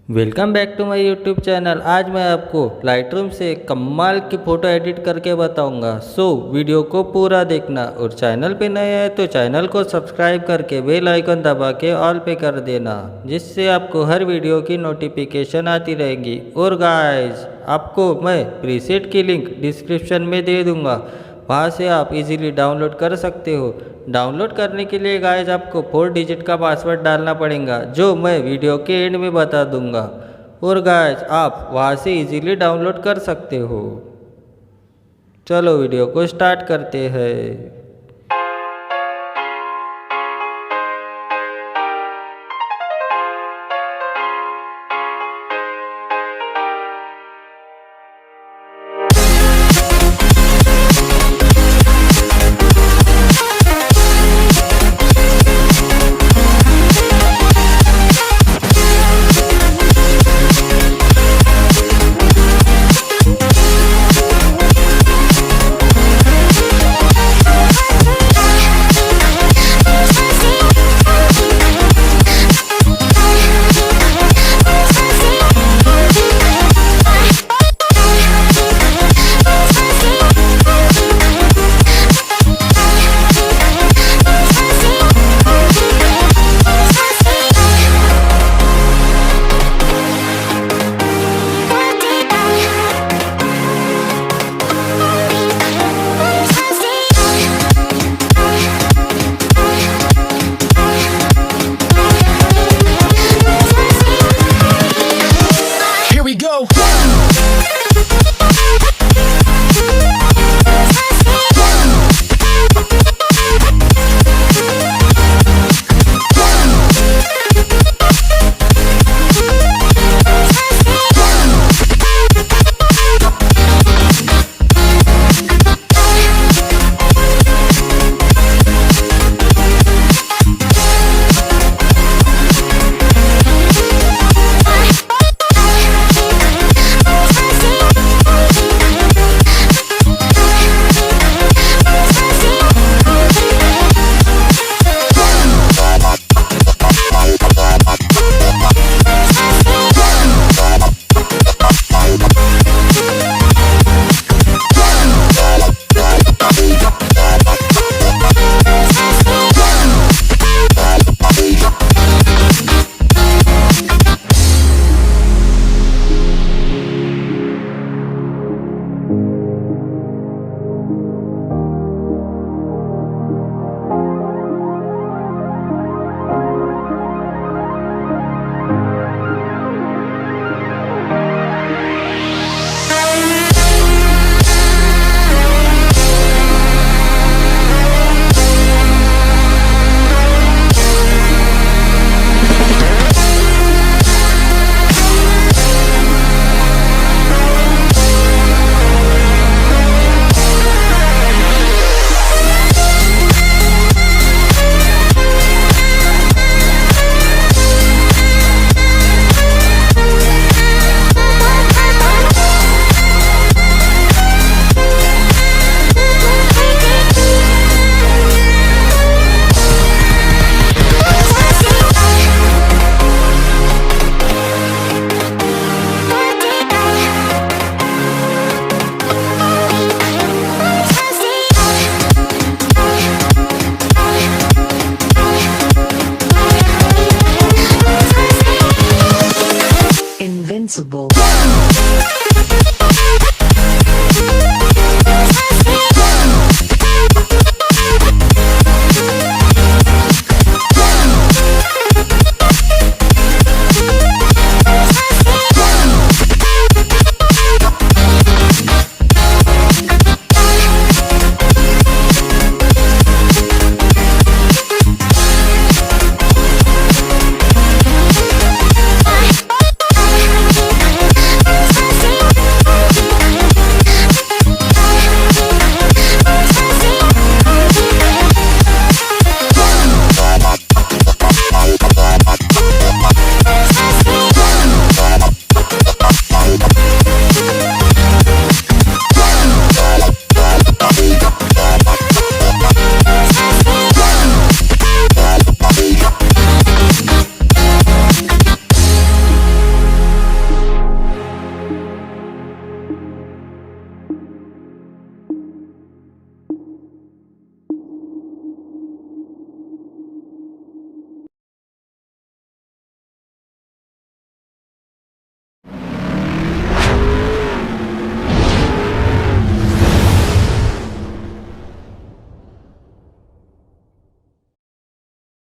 Welcome back to my YouTube channel. आज मैं आपको लाइटरूम से कमाल की फ़ोटो एडिट करके बताऊंगा। वीडियो को पूरा देखना और चैनल पे नए हैं तो चैनल को सब्सक्राइब करके बेल आइकन दबा के ऑल पे कर देना, जिससे आपको हर वीडियो की नोटिफिकेशन आती रहेगी। और गाइस, आपको मैं प्रीसेट की लिंक डिस्क्रिप्शन में दे दूँगा, वहाँ से आप इजीली डाउनलोड कर सकते हो। डाउनलोड करने के लिए गाइस आपको 4 डिजिट का पासवर्ड डालना पड़ेगा, जो मैं वीडियो के एंड में बता दूंगा। और गाइस, आप वहाँ से इजीली डाउनलोड कर सकते हो। चलो वीडियो को स्टार्ट करते हैं। Invincible.